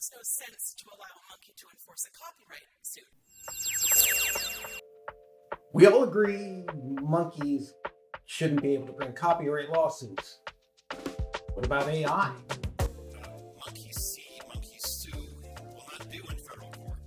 makes no sense to allow a monkey to enforce a copyright suit. We all agree monkeys shouldn't be able to bring copyright lawsuits. What about AI? Monkeys see, monkeys sue will not do in federal court.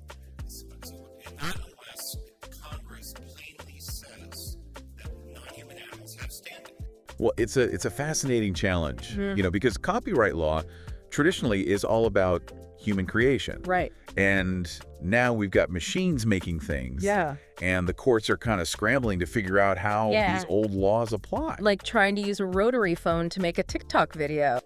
And not unless Congress plainly says that non-human animals have standing. Well, it's a fascinating challenge, because copyright law traditionally is all about human creation. Right. And now we've got machines making things. Yeah. And the courts are kind of scrambling to figure out how these old laws apply. Like trying to use a rotary phone to make a TikTok video.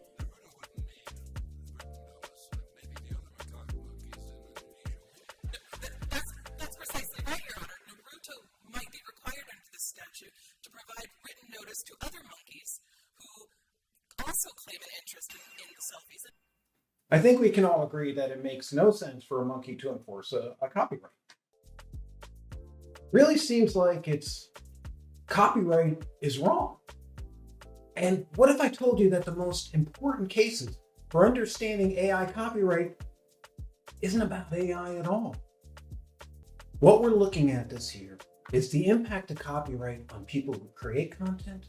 That's precisely right, Your Honor. Naruto might be required under this statute to provide written notice to other monkeys who also claim an interest in the selfies. I think we can all agree that it makes no sense for a monkey to enforce a copyright. Really seems like it's copyright is wrong. And what if I told you that the most important cases for understanding AI copyright isn't about AI at all? What we're looking at this year is the impact of copyright on people who create content,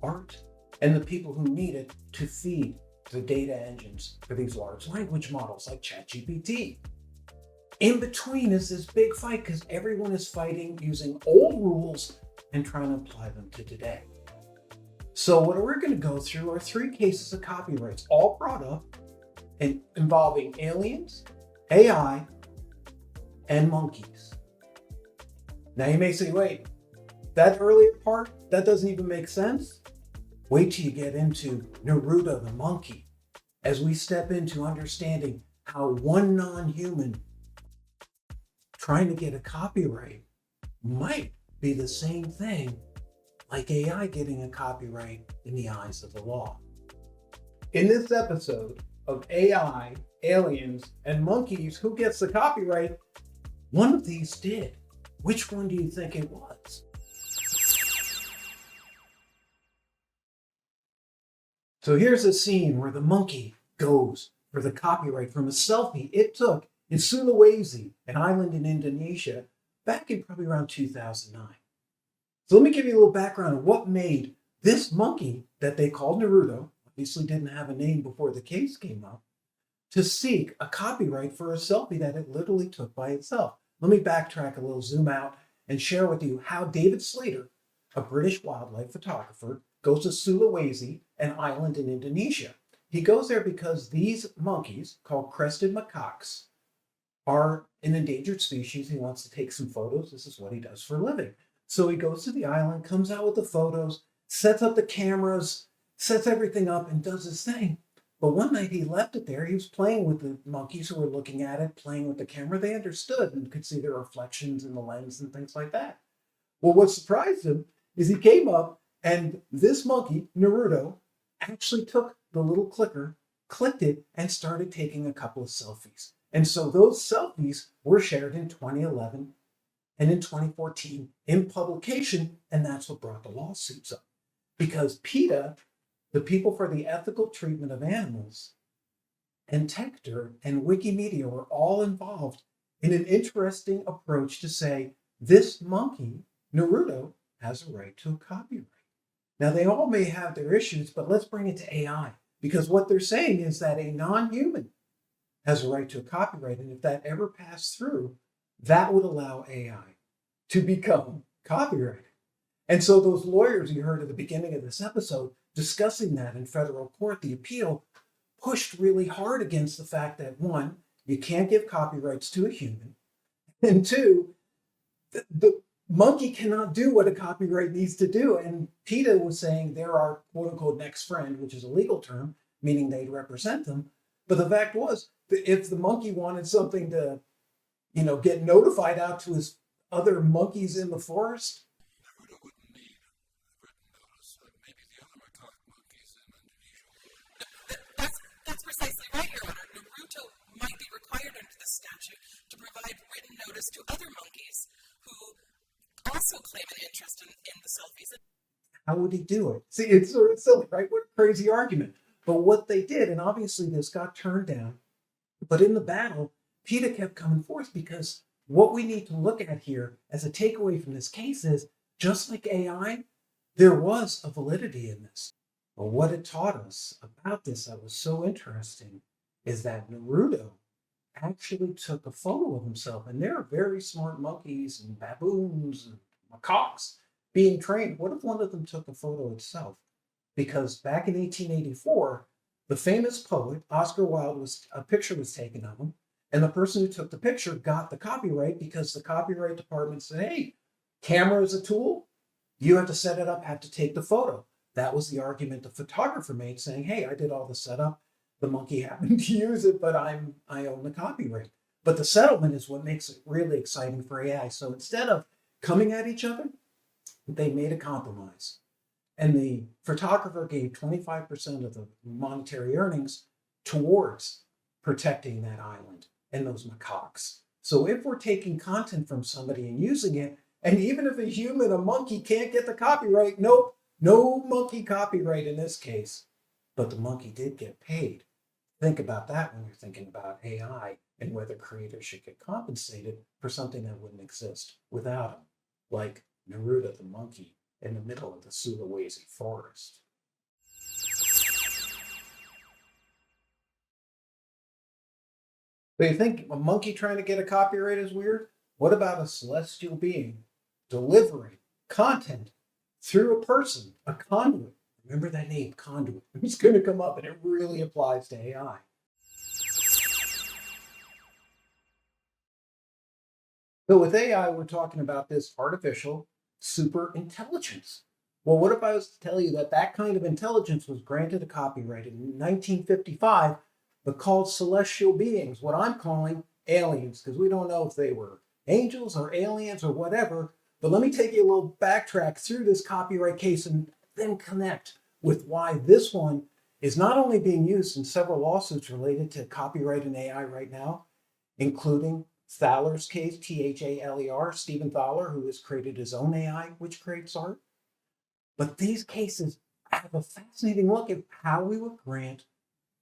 art, and the people who need it to feed the data engines for these large language models like ChatGPT. In between is this big fight because everyone is fighting using old rules and trying to apply them to today. So what we're going to go through are 3 cases of copyrights, all brought up and involving aliens, AI, and monkeys. Now you may say, wait, that earlier part, that doesn't even make sense? Wait till you get into Naruto the Monkey as we step into understanding how one non-human trying to get a copyright might be the same thing like AI getting a copyright in the eyes of the law. In this episode of AI, aliens, and monkeys, who gets the copyright? One of these did. Which one do you think it was? So here's a scene where the monkey goes for the copyright from a selfie it took in Sulawesi, an island in Indonesia, back in probably around 2009. So let me give you a little background of what made this monkey that they called Naruto, obviously didn't have a name before the case came up, to seek a copyright for a selfie that it literally took by itself. Let me backtrack a little, zoom out, and share with you how David Slater, a British wildlife photographer, goes to Sulawesi, an island in Indonesia. He goes there because these monkeys, called crested macaques, are an endangered species. He wants to take some photos. This is what he does for a living. So he goes to the island, comes out with the photos, sets up the cameras, sets everything up, and does his thing. But one night he left it there. He was playing with the monkeys who were looking at it, playing with the camera. They understood and could see the reflections in the lens and things like that. Well, what surprised him is he came up and this monkey, Naruto, actually took the little clicker, clicked it, and started taking a couple of selfies. And so those selfies were shared in 2011 and in 2014 in publication, and that's what brought the lawsuits up. Because PETA, the People for the Ethical Treatment of Animals, and Tector and Wikimedia were all involved in an interesting approach to say, this monkey, Naruto, has a right to a copyright. Now, they all may have their issues, but let's bring it to AI, because what they're saying is that a non-human has a right to a copyright, and if that ever passed through, that would allow AI to become copyrighted. And so those lawyers you heard at the beginning of this episode discussing that in federal court, the appeal pushed really hard against the fact that, one, you can't give copyrights to a human, and two, the monkey cannot do what a copyright needs to do. And PETA was saying they're our quote-unquote next friend, which is a legal term, meaning they'd represent them. But the fact was, if the monkey wanted something to, get notified out to his other monkeys in the forest, Naruto wouldn't need a written notice, like maybe the other macaque monkeys in Indonesia. That's precisely right, Your Honor. Naruto might be required under the statute to provide written notice to other monkeys who also claim an interest in the selfies. how would he do it? See, it's sort of silly, right? What a crazy argument. But what they did, and obviously this got turned down But in the battle, PETA kept coming forth because what we need to look at here as a takeaway from this case is, just like AI, there was a validity in this. But what it taught us about this that was so interesting is that Naruto actually took a photo of himself. And there are very smart monkeys and baboons and macaques being trained. What if one of them took a photo itself? Because back in 1884, the famous poet Oscar Wilde a picture was taken of him, and the person who took the picture got the copyright because the copyright department said, hey, camera is a tool. You have to set it up, have to take the photo. That was the argument the photographer made, saying, hey, I did all the setup. The monkey happened to use it, but I own the copyright. But the settlement is what makes it really exciting for AI. So instead of coming at each other, they made a compromise. And the photographer gave 25% of the monetary earnings towards protecting that island and those macaques. So if we're taking content from somebody and using it, and even if a human, a monkey, can't get the copyright, nope, no monkey copyright in this case, but the monkey did get paid. Think about that when you're thinking about AI and whether creators should get compensated for something that wouldn't exist without them, like Naruto the Monkey in the middle of the Sulawesi forest. So you think a monkey trying to get a copyright is weird? What about a celestial being delivering content through a person, a conduit? Remember that name, Conduit. It's going to come up, and it really applies to AI. So with AI, we're talking about this artificial super intelligence. Well, what if I was to tell you that that kind of intelligence was granted a copyright in 1955, but called celestial beings, what I'm calling aliens, because we don't know if they were angels or aliens or whatever. But let me take you a little backtrack through this copyright case and then connect with why this one is not only being used in several lawsuits related to copyright and AI right now, including Thaler's case, Thaler, Stephen Thaler, who has created his own AI, which creates art. But these cases have a fascinating look at how we would grant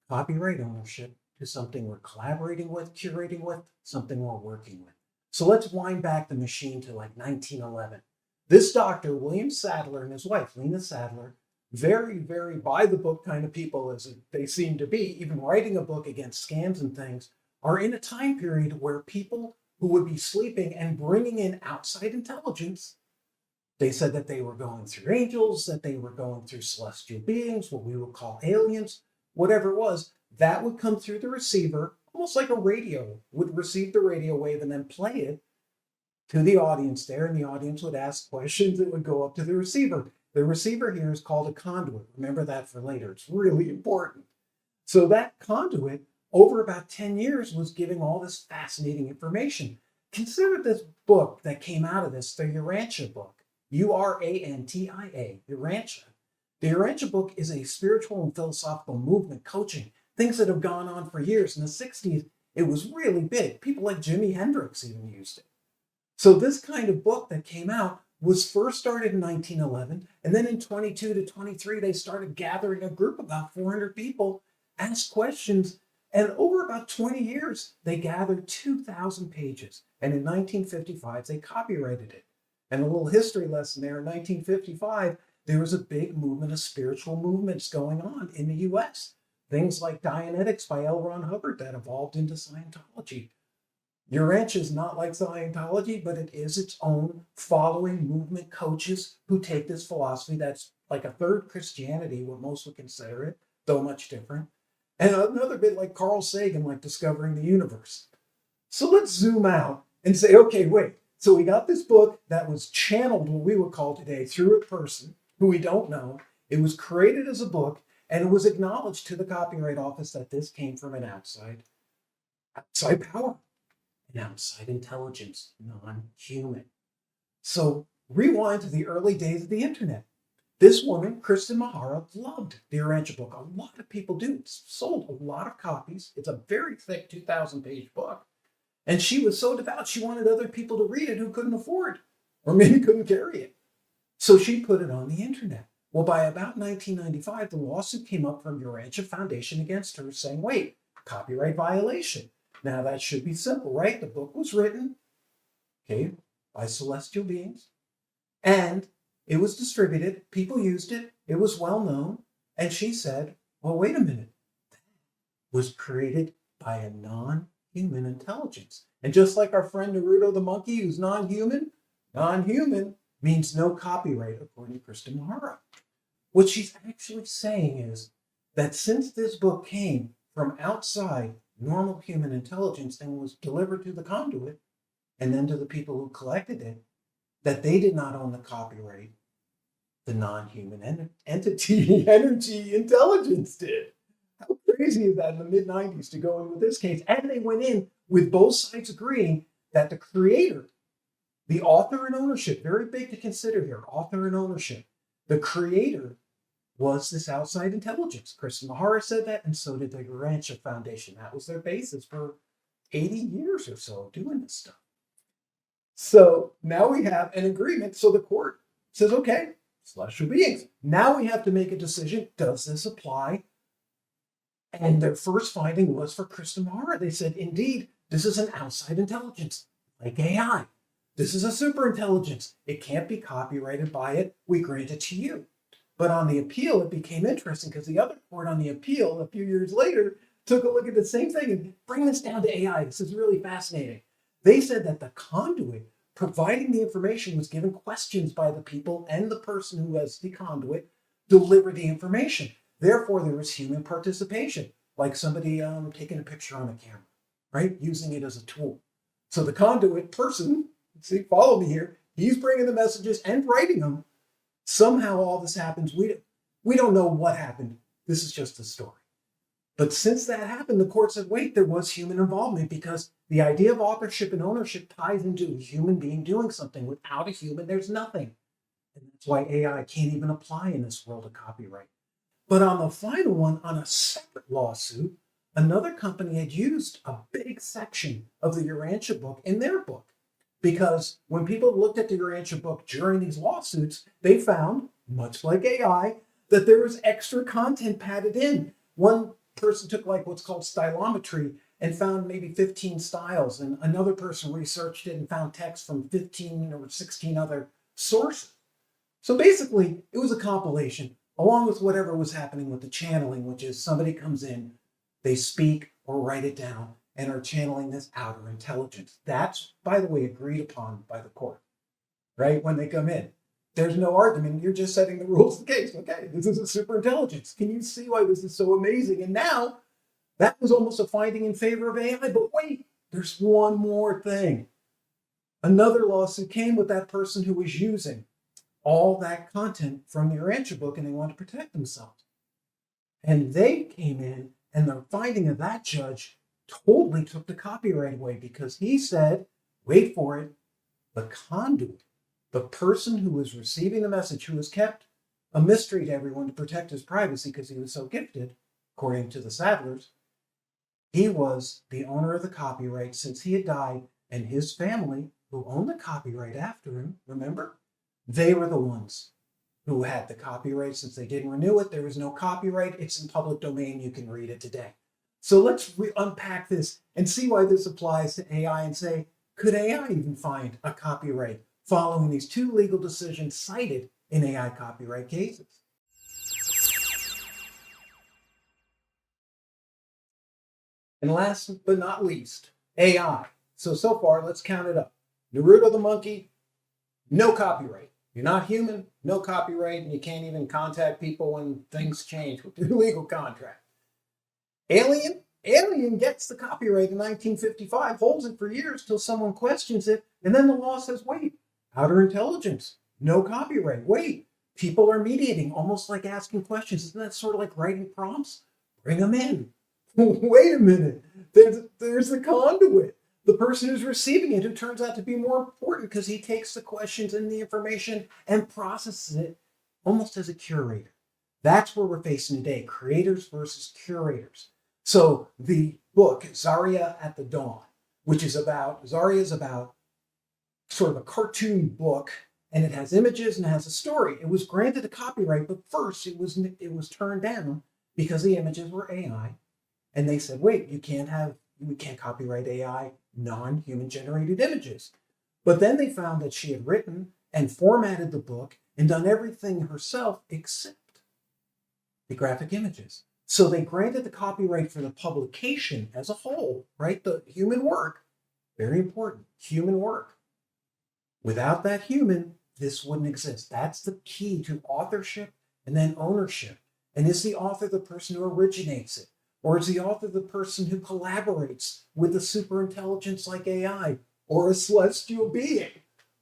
copyright ownership to something we're collaborating with, curating with, something we're working with. So let's wind back the machine to like 1911. This doctor, William Sadler, and his wife, Lena Sadler, very, very by the book kind of people as they seem to be, even writing a book against scams and things, are in a time period where people who would be sleeping and bringing in outside intelligence, they said that they were going through angels, that they were going through celestial beings, what we would call aliens, whatever it was, that would come through the receiver, almost like a radio, would receive the radio wave and then play it to the audience there, and the audience would ask questions that would go up to the receiver. The receiver here is called a conduit. Remember that for later. It's really important. So that conduit, over about 10 years, was giving all this fascinating information. Consider this book that came out of this, the Urantia Book, Urantia, Urantia. The Urantia Book is a spiritual and philosophical movement coaching, things that have gone on for years. In the 60s, it was really big. People like Jimi Hendrix even used it. So this kind of book that came out was first started in 1911, and then in 22 to 23, they started gathering a group, about 400 people, asked questions, and over about 20 years, they gathered 2,000 pages. And in 1955, they copyrighted it. And a little history lesson there, in 1955, there was a big movement of spiritual movements going on in the US. Things like Dianetics by L. Ron Hubbard that evolved into Scientology. Urantia is not like Scientology, but it is its own following movement coaches who take this philosophy that's like a third Christianity, what most would consider it, though much different. And another bit like Carl Sagan, like discovering the universe. So let's zoom out and say, okay, wait. So we got this book that was channeled, what we would call today, through a person who we don't know. It was created as a book, and it was acknowledged to the Copyright Office that this came from an outside power, an outside intelligence, non-human. So rewind to the early days of the internet. This woman, Kristen Maaherra, loved the Urantia Book. A lot of people do. It's sold a lot of copies. It's a very thick 2,000-page book. And she was so devout, she wanted other people to read it who couldn't afford or maybe couldn't carry it. So she put it on the internet. Well, by about 1995, the lawsuit came up from Urantia Foundation against her saying, wait, copyright violation. Now that should be simple, right? The book was written, okay, by celestial beings, and it was distributed. People used it. It was well known. And she said, well, wait a minute. That was created by a non-human intelligence. And just like our friend Naruto the Monkey, who's non-human means no copyright, according to Kristen Maaherra. What she's actually saying is that since this book came from outside normal human intelligence and was delivered to the conduit and then to the people who collected it, that they did not own the copyright. The non-human entity, energy, intelligence did. How crazy is that in the mid-90s to go in with this case? And they went in with both sides agreeing that the creator, the author and ownership, very big to consider here, author and ownership. The creator was this outside intelligence. Kristen Maaherra said that, and so did the Urantia Foundation. That was their basis for 80 years or so doing this stuff. So now we have an agreement. So the court says, okay, celestial beings. Now we have to make a decision. Does this apply? And their first finding was for Kristen Maaherra. They said, indeed, this is an outside intelligence, like AI. This is a super intelligence. It can't be copyrighted by it. We grant it to you. But on the appeal, it became interesting because the other court on the appeal, a few years later, took a look at the same thing and bring this down to AI. This is really fascinating. They said that the conduit providing the information was given questions by the people, and the person who has the conduit delivered the information. Therefore, there was human participation, like somebody taking a picture on a camera, right? Using it as a tool. So the conduit person, see, follow me here, he's bringing the messages and writing them. Somehow all this happens. We don't know what happened. This is just a story. But since that happened, the court said, wait, there was human involvement because the idea of authorship and ownership ties into a human being doing something. Without a human, there's nothing. And that's why AI can't even apply in this world of copyright. But on the final one, on a separate lawsuit, another company had used a big section of the Urantia book in their book. Because when people looked at the Urantia book during these lawsuits, they found, much like AI, that there was extra content padded in. One person took like what's called stylometry and found maybe 15 styles, and another person researched it and found text from 15 or 16 other sources. So basically, it was a compilation, along with whatever was happening with the channeling, which is somebody comes in, they speak or write it down, and are channeling this outer intelligence. That's, by the way, agreed upon by the court, right? When they come in. There's no argument. You're just setting the rules of the case. Okay, this is a super intelligence. Can you see why this is so amazing? And now, that was almost a finding in favor of AI. But wait, there's one more thing. Another lawsuit came with that person who was using all that content from the Urantia book, and they wanted to protect themselves. And they came in, and the finding of that judge totally took the copyright away because he said, wait for it, the conduit, the person who was receiving the message, who was kept a mystery to everyone to protect his privacy because he was so gifted, according to the Sadlers, he was the owner of the copyright since he had died, and his family, who owned the copyright after him, remember? They were the ones who had the copyright. Since they didn't renew it, there was no copyright. It's in public domain. You can read it today. So let's unpack this and see why this applies to AI and say, could AI even find a copyright following these two legal decisions cited in AI copyright cases? And last but not least, AI. So far, let's count it up. Naruto the Monkey, no copyright. You're not human, no copyright, and you can't even contact people when things change with your legal contract. Alien gets the copyright in 1955, holds it for years till someone questions it, and then the law says, wait, outer intelligence, no copyright. Wait, people are mediating, almost like asking questions. Isn't that sort of like writing prompts? Bring them in. Wait a minute, there's the conduit. The person who's receiving it, who turns out to be more important because he takes the questions and the information and processes it almost as a curator. That's where we're facing today, creators versus curators. So the book, Zarya at the Dawn, which is about, Zarya is about sort of a cartoon book, and it has images and it has a story. It was granted a copyright, but first it was turned down because the images were AI. And they said, wait, you can't have we can't copyright AI non-human generated images. But then they found that she had written and formatted the book and done everything herself except the graphic images. So they granted the copyright for the publication as a whole, right? The human work, very important, human work. Without that human, this wouldn't exist. That's the key to authorship and then ownership. And is the author the person who originates it? Or is the author the person who collaborates with a superintelligence like AI or a celestial being?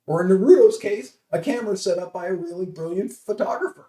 Or in Naruto's case, a camera set up by a really brilliant photographer.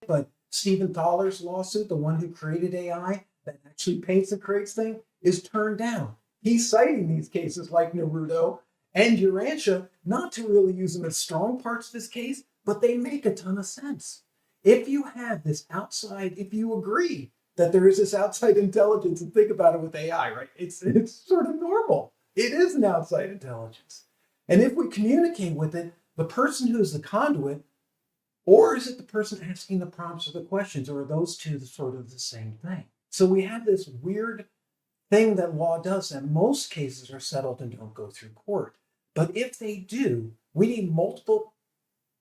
But Stephen Thaler's lawsuit, the one who created AI that actually paints and creates things, is turned down. He's citing these cases like Naruto and Urantia not to really use them as strong parts of this case, but they make a ton of sense. If you have this outside, if you agree that there is this outside intelligence, and think about it with AI, right? It's sort of normal. It is an outside intelligence. And if we communicate with it, the person who's the conduit, or is it the person asking the prompts or the questions, or are those two sort of the same thing? So we have this weird thing that law does that most cases are settled and don't go through court. But if they do, we need multiple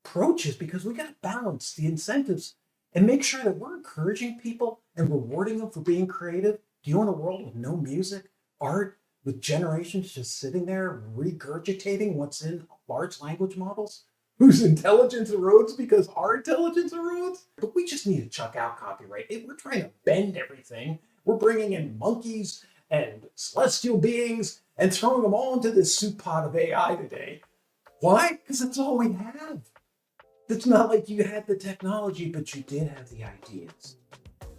approaches because we got to balance the incentives and make sure that we're encouraging people and rewarding them for being creative. Do you want a world with no music, art, with generations just sitting there regurgitating what's in large language models, whose intelligence erodes because our intelligence erodes? But we just need to chuck out copyright. We're trying to bend everything. We're bringing in monkeys and celestial beings and throwing them all into this soup pot of AI today. Why? Because that's all we have. It's not like you had the technology, but you did have the ideas.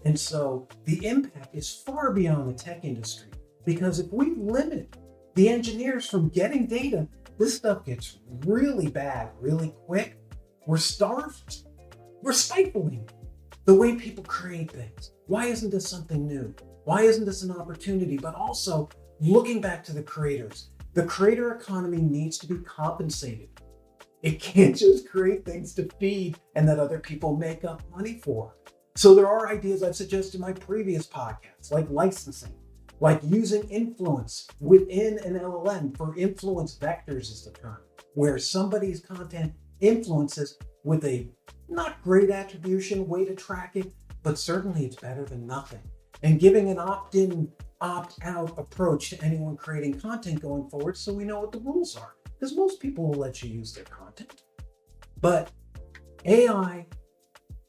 And so the impact is far beyond the tech industry, because if we limit the engineers from getting data, this stuff gets really bad really quick. We're starved. We're stifling the way people create things. Why isn't this something new? Why isn't this an opportunity? But also looking back to the creators. The creator economy needs to be compensated. It can't just create things to feed and that other people make up money for. So there are ideas I've suggested in my previous podcasts, like licensing, like using influence within an LLM. For influence vectors is the term, where somebody's content influences with a not great attribution way to track it, but certainly it's better than nothing. And giving an opt-in, opt-out approach to anyone creating content going forward so we know what the rules are. Because most people will let you use their content. But AI,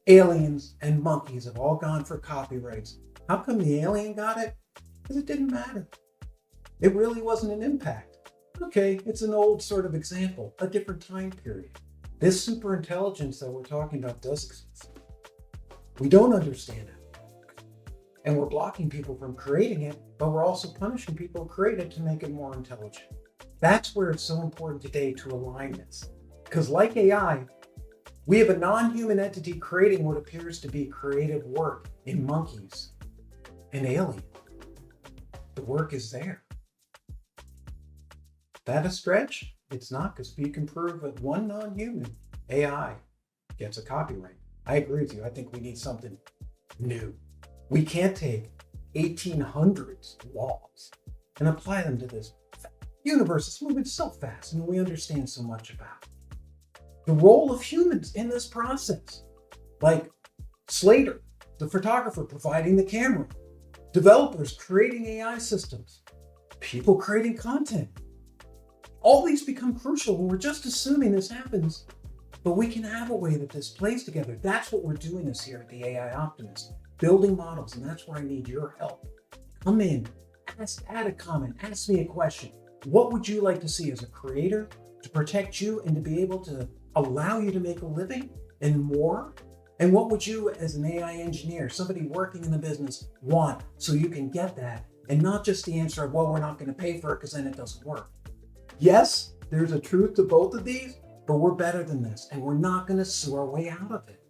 aliens, and monkeys have all gone for copyrights. How come the alien got it? Because it didn't matter. It really wasn't an impact. Okay, it's an old sort of example, a different time period. This superintelligence that we're talking about does exist. We don't understand it. And we're blocking people from creating it, but we're also punishing people who create it to make it more intelligent. That's where it's so important today to align this. Because like AI, we have a non-human entity creating what appears to be creative work in monkeys and aliens. The work is there. That a stretch? It's not, because if you can prove that one non-human AI gets a copyright, I agree with you. I think we need something new. We can't take 1800s laws and apply them to this universe is moving so fast and we understand so much about the role of humans in this process. Like Slater, the photographer providing the camera, developers creating AI systems, people creating content. All these become crucial when we're just assuming this happens, but we can have a way that this plays together. That's what we're doing this here at the AI Optimist, building models, and that's where I need your help. Come in, add a comment, ask me a question. What would you like to see as a creator to protect you and to be able to allow you to make a living and more? And what would you as an AI engineer, somebody working in the business, want so you can get that and not just the answer of, well, we're not going to pay for it because then it doesn't work. Yes, there's a truth to both of these, but we're better than this and we're not going to sue our way out of it.